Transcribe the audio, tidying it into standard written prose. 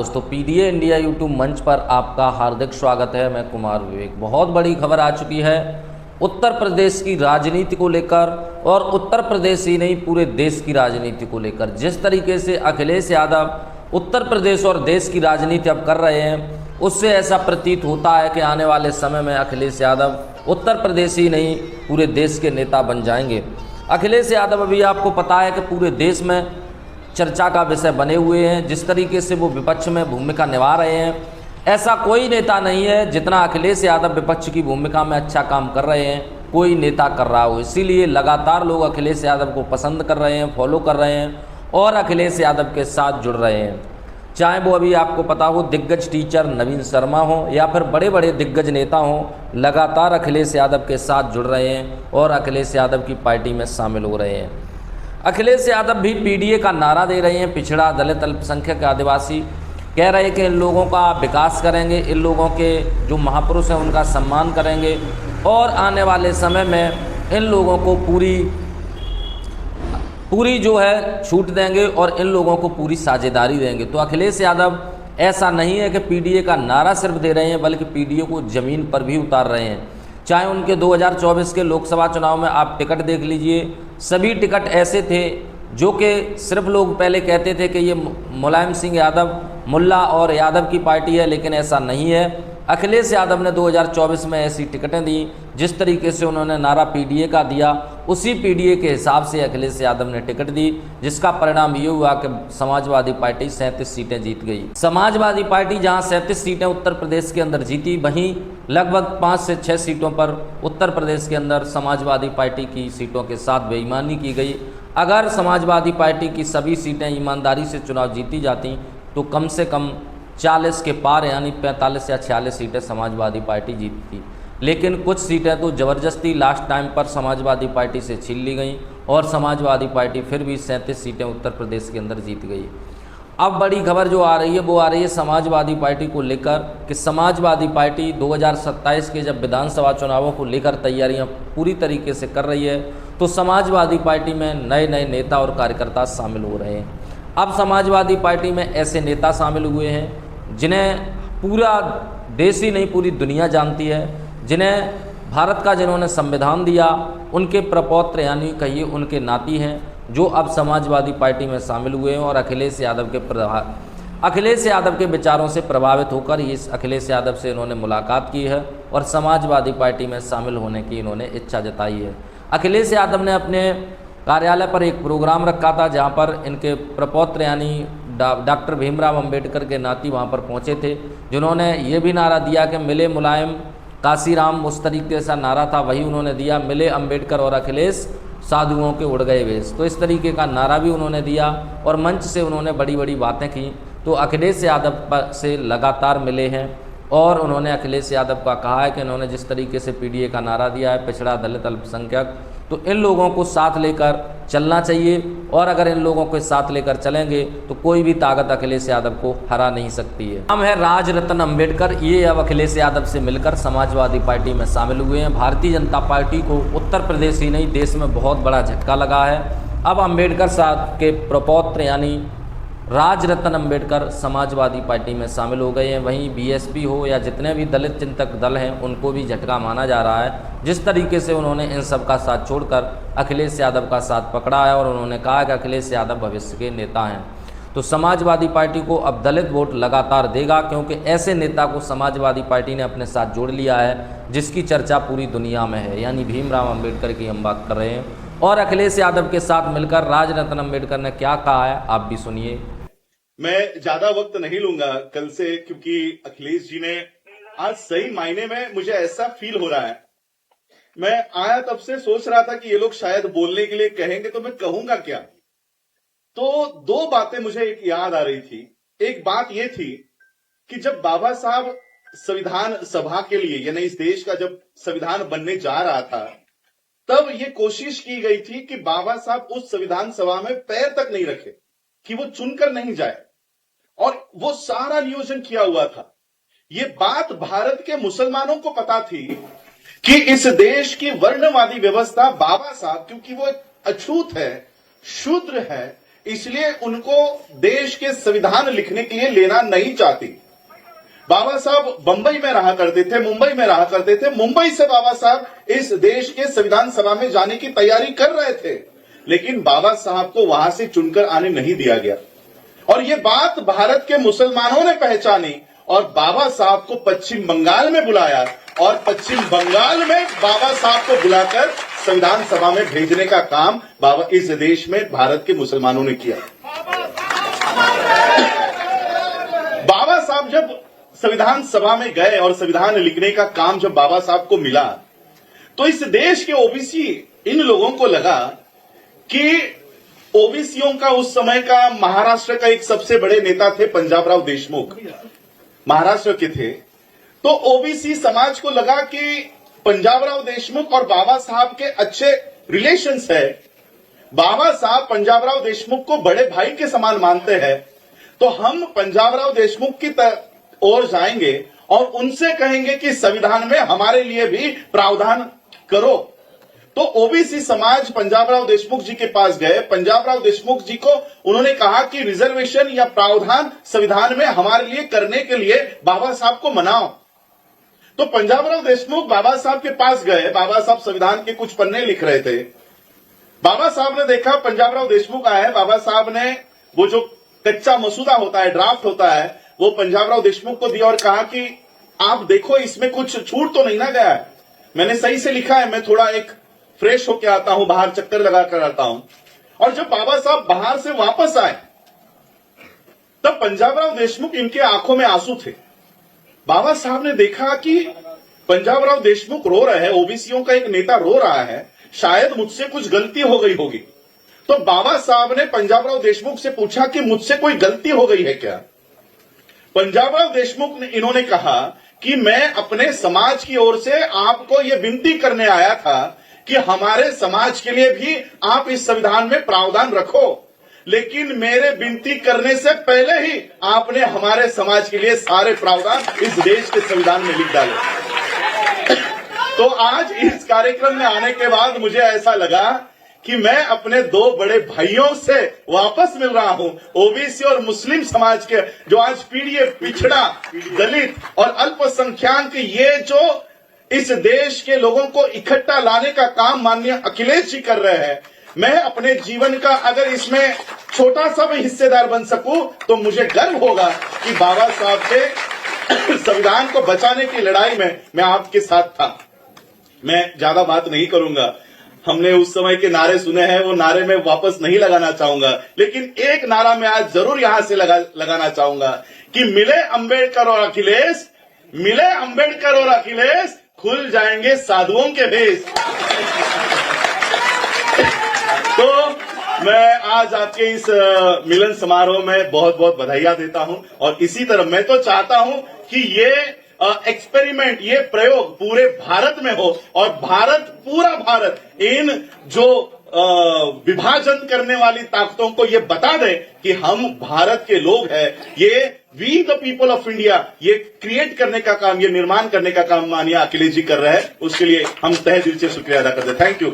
दोस्तों, PDA India YouTube मंच पर आपका हार्दिक स्वागत है। मैं कुमार विवेक। बहुत बड़ी खबर आ चुकी है उत्तर प्रदेश की राजनीति को लेकर, और उत्तर प्रदेश ही नहीं पूरे देश की राजनीति को लेकर। जिस तरीके से अखिलेश यादव उत्तर प्रदेश और देश की राजनीति अब कर रहे हैं, उससे ऐसा प्रतीत होता है कि आने वाले समय में अखिलेश यादव उत्तर प्रदेश ही नहीं पूरे देश के नेता बन जाएंगे। अखिलेश यादव अभी आपको पता है कि पूरे देश में चर्चा का विषय बने हुए हैं। जिस तरीके से वो विपक्ष में भूमिका निभा रहे हैं, ऐसा कोई नेता नहीं है जितना अखिलेश यादव विपक्ष की भूमिका में अच्छा काम कर रहे हैं कोई नेता कर रहा हो। इसीलिए लगातार लोग अखिलेश यादव को पसंद कर रहे हैं, फॉलो कर रहे हैं और अखिलेश यादव के साथ जुड़ रहे हैं। चाहे वो अभी आपको पता हो दिग्गज टीचर नवीन शर्मा हो या फिर बड़े बड़े दिग्गज नेता हों, लगातार अखिलेश यादव के साथ जुड़ रहे हैं और अखिलेश यादव की पार्टी में शामिल हो रहे हैं। अखिलेश यादव भी पीडीए का नारा दे रहे हैं। पिछड़ा, दलित, अल्पसंख्यक, आदिवासी कह रहे हैं कि इन लोगों का विकास करेंगे, इन लोगों के जो महापुरुष हैं उनका सम्मान करेंगे और आने वाले समय में इन लोगों को पूरी जो है छूट देंगे और इन लोगों को पूरी साझेदारी देंगे। तो अखिलेश यादव ऐसा नहीं है कि पीडीए का नारा सिर्फ दे रहे हैं, बल्कि पीडीए को ज़मीन पर भी उतार रहे हैं। चाहे उनके 2024 के लोकसभा चुनाव में आप टिकट देख लीजिए, सभी टिकट ऐसे थे जो कि सिर्फ लोग पहले कहते थे कि ये मुलायम सिंह यादव, मुल्ला और यादव की पार्टी है, लेकिन ऐसा नहीं है। अखिलेश यादव ने 2024 में ऐसी टिकटें दी, जिस तरीके से उन्होंने नारा पीडीए का दिया, उसी पीडीए के हिसाब से अखिलेश यादव ने टिकट दी, जिसका परिणाम ये हुआ कि समाजवादी पार्टी 37 सीटें जीत गई। समाजवादी पार्टी जहां 37 सीटें उत्तर प्रदेश के अंदर जीती, वहीं लगभग 5 से 6 सीटों पर उत्तर प्रदेश के अंदर समाजवादी पार्टी की सीटों के साथ बेईमानी की गई। अगर समाजवादी पार्टी की सभी सीटें ईमानदारी से चुनाव जीती जाती तो कम से कम 40 के पार यानी 45 या 46 सीटें समाजवादी पार्टी जीतती। लेकिन कुछ सीटें तो ज़बरदस्ती लास्ट टाइम पर समाजवादी पार्टी से छीन ली गई और समाजवादी पार्टी फिर भी 37 सीटें उत्तर प्रदेश के अंदर जीत गई। अब बड़ी खबर जो आ रही है वो आ रही है समाजवादी पार्टी को लेकर कि समाजवादी पार्टी 2027 के जब विधानसभा चुनावों को लेकर तैयारियां पूरी तरीके से कर रही है, तो समाजवादी पार्टी में नए नए नेता और कार्यकर्ता शामिल हो रहे हैं। अब समाजवादी पार्टी में ऐसे नेता शामिल हुए हैं जिन्हें पूरा देश ही नहीं पूरी दुनिया जानती है, जिन्हें भारत का जिन्होंने संविधान दिया उनके प्रपौत्र यानी कहिए उनके नाती हैं, जो अब समाजवादी पार्टी में शामिल हुए हैं और अखिलेश यादव के विचारों से प्रभावित होकर इस अखिलेश यादव से इन्होंने मुलाकात की है और समाजवादी पार्टी में शामिल होने की इन्होंने इच्छा जताई है। अखिलेश यादव ने अपने कार्यालय पर एक प्रोग्राम रखा था जहां पर इनके प्रपौत्र यानी डॉक्टर भीमराव अंबेडकर के नाती वहां पर पहुंचे थे, जिन्होंने ये भी नारा दिया कि मिले मुलायम काशीराम, उस तरीके से नारा था, वही उन्होंने दिया, मिले अंबेडकर और अखिलेश साधुओं के उड़ गए वेश। तो इस तरीके का नारा भी उन्होंने दिया और मंच से उन्होंने बड़ी बड़ी बातें की। तो अखिलेश यादव से लगातार मिले हैं और उन्होंने अखिलेश यादव का कहा है कि इन्होंने जिस तरीके से पीडीए का नारा दिया है, पिछड़ा, दलित, अल्पसंख्यक, तो इन लोगों को साथ लेकर चलना चाहिए और अगर इन लोगों को साथ लेकर चलेंगे तो कोई भी ताकत अखिलेश यादव को हरा नहीं सकती है। नाम है राजरत्न अंबेडकर। ये अब अखिलेश यादव से मिलकर समाजवादी पार्टी में शामिल हुए हैं। भारतीय जनता पार्टी को उत्तर प्रदेश ही नहीं देश में बहुत बड़ा झटका लगा है। अब अंबेडकर साहब के प्रपौत्र यानी राजरत्न अंबेडकर समाजवादी पार्टी में शामिल हो गए हैं। वहीं बीएसपी हो या जितने भी दलित चिंतक दल हैं उनको भी झटका माना जा रहा है, जिस तरीके से उन्होंने इन सब का साथ छोड़कर अखिलेश यादव का साथ पकड़ा है और उन्होंने कहा कि अखिलेश यादव भविष्य के नेता हैं। तो समाजवादी पार्टी को अब दलित वोट लगातार देगा, क्योंकि ऐसे नेता को समाजवादी पार्टी ने अपने साथ जोड़ लिया है जिसकी चर्चा पूरी दुनिया में है, यानी भीमराव अम्बेडकर की हम बात कर रहे हैं। और अखिलेश यादव के साथ मिलकर राजरत्न अम्बेडकर ने क्या कहा है आप भी सुनिए। मैं ज्यादा वक्त नहीं लूंगा कल से, क्योंकि अखिलेश जी ने आज सही मायने में मुझे ऐसा फील हो रहा है। मैं आया तब से सोच रहा था कि ये लोग शायद बोलने के लिए कहेंगे तो मैं कहूंगा क्या। तो दो बातें मुझे एक याद आ रही थी। एक बात ये थी कि जब बाबा साहब संविधान सभा के लिए यानी इस देश का जब संविधान बनने जा रहा था, तब ये कोशिश की गई थी कि बाबा साहब उस संविधान सभा में पैर तक नहीं रखे, कि वो चुनकर नहीं जाए, और वो सारा नियोजन किया हुआ था। ये बात भारत के मुसलमानों को पता थी कि इस देश की वर्णवादी व्यवस्था बाबा साहब, क्योंकि वो एक अछूत है, शूद्र है, इसलिए उनको देश के संविधान लिखने के लिए लेना नहीं चाहती। बाबा साहब बंबई में रहा करते थे, मुंबई में रहा करते थे। मुंबई से बाबा साहब इस देश के संविधान सभा में जाने की तैयारी कर रहे थे, लेकिन बाबा साहब को वहां से चुनकर आने नहीं दिया गया। और ये बात भारत के मुसलमानों ने पहचानी और बाबा साहब को पश्चिम बंगाल में बुलाया और पश्चिम बंगाल में बाबा साहब को बुलाकर संविधान सभा में भेजने का काम बाबा इस देश में भारत के मुसलमानों ने किया। बाबा साहब जब संविधान सभा में गए और संविधान लिखने का काम जब बाबा साहब को मिला, तो इस देश के ओबीसी इन लोगों को लगा कि ओबीसीयों का उस समय का महाराष्ट्र का एक सबसे बड़े नेता थे पंजाबराव देशमुख, महाराष्ट्र के थे। तो ओबीसी समाज को लगा कि पंजाबराव देशमुख और बाबा साहब के अच्छे रिलेशंस है, बाबा साहब पंजाबराव देशमुख को बड़े भाई के समान मानते हैं, तो हम पंजाबराव देशमुख की ओर जाएंगे और उनसे कहेंगे कि संविधान में हमारे लिए भी प्रावधान करो। तो ओबीसी समाज पंजाबराव देशमुख जी के पास गए। पंजाबराव देशमुख जी को उन्होंने कहा कि रिजर्वेशन या प्रावधान संविधान में हमारे लिए करने के लिए बाबा साहब को मनाओ। तो पंजाबराव देशमुख बाबा साहब के पास गए। बाबा साहब संविधान के कुछ पन्ने लिख रहे थे। बाबा साहब ने देखा पंजाबराव देशमुख आए। बाबा साहब ने वो जो कच्चा मसूदा होता है, ड्राफ्ट होता है, वो पंजाबराव देशमुख को दिया और कहा कि आप देखो इसमें कुछ छूट तो नहीं ना गया है, मैंने सही से लिखा है, मैं थोड़ा एक फ्रेश होके आता हूं, बाहर चक्कर लगा कर आता हूं। और जब बाबा साहब बाहर से वापस आए तब पंजाबराव देशमुख इनके आंखों में आंसू थे। बाबा साहब ने देखा कि पंजाबराव देशमुख रो रहे हैं, ओबीसीयों का एक नेता रो रहा है, शायद मुझसे कुछ गलती हो गई होगी। तो बाबा साहब ने पंजाबराव देशमुख से पूछा कि मुझसे कोई गलती हो गई है क्या? पंजाबराव देशमुख ने इन्होंने कहा कि मैं अपने समाज की ओर से आपको यह विनती करने आया था कि हमारे समाज के लिए भी आप इस संविधान में प्रावधान रखो, लेकिन मेरे विनती करने से पहले ही आपने हमारे समाज के लिए सारे प्रावधान इस देश के संविधान में लिख डाले। तो आज इस कार्यक्रम में आने के बाद मुझे ऐसा लगा कि मैं अपने दो बड़े भाइयों से वापस मिल रहा हूं, ओबीसी और मुस्लिम समाज के, जो आज पीड़ित, पिछड़ा, दलित और अल्पसंख्यक, ये जो इस देश के लोगों को इकट्ठा लाने का काम माननीय अखिलेश जी कर रहे हैं। मैं अपने जीवन का अगर इसमें छोटा सा भी हिस्सेदार बन सकूं तो मुझे गर्व होगा कि बाबा साहब के संविधान को बचाने की लड़ाई में मैं आपके साथ था। मैं ज्यादा बात नहीं करूंगा, हमने उस समय के नारे सुने हैं, वो नारे में वापस नहीं लगाना चाहूंगा, लेकिन एक नारा मैं आज जरूर यहां से लगाना चाहूंगा कि मिले अंबेडकर और अखिलेश, मिले अंबेडकर और अखिलेश, खुल जाएंगे साधुओं के भेष। तो मैं आज आपके इस मिलन समारोह में बहुत बहुत बधाइयां देता हूं और इसी तरह मैं तो चाहता हूं कि ये एक्सपेरिमेंट, ये प्रयोग पूरे भारत में हो और पूरा भारत इन जो विभाजन करने वाली ताकतों को ये बता दे कि हम भारत के लोग हैं, ये we the people of India, ये क्रिएट करने का काम, ये निर्माण करने का काम माननीय अखिलेश जी कर रहे हैं। उसके लिए हम तहे दिल से शुक्रिया अदा करते हैं। Thank you.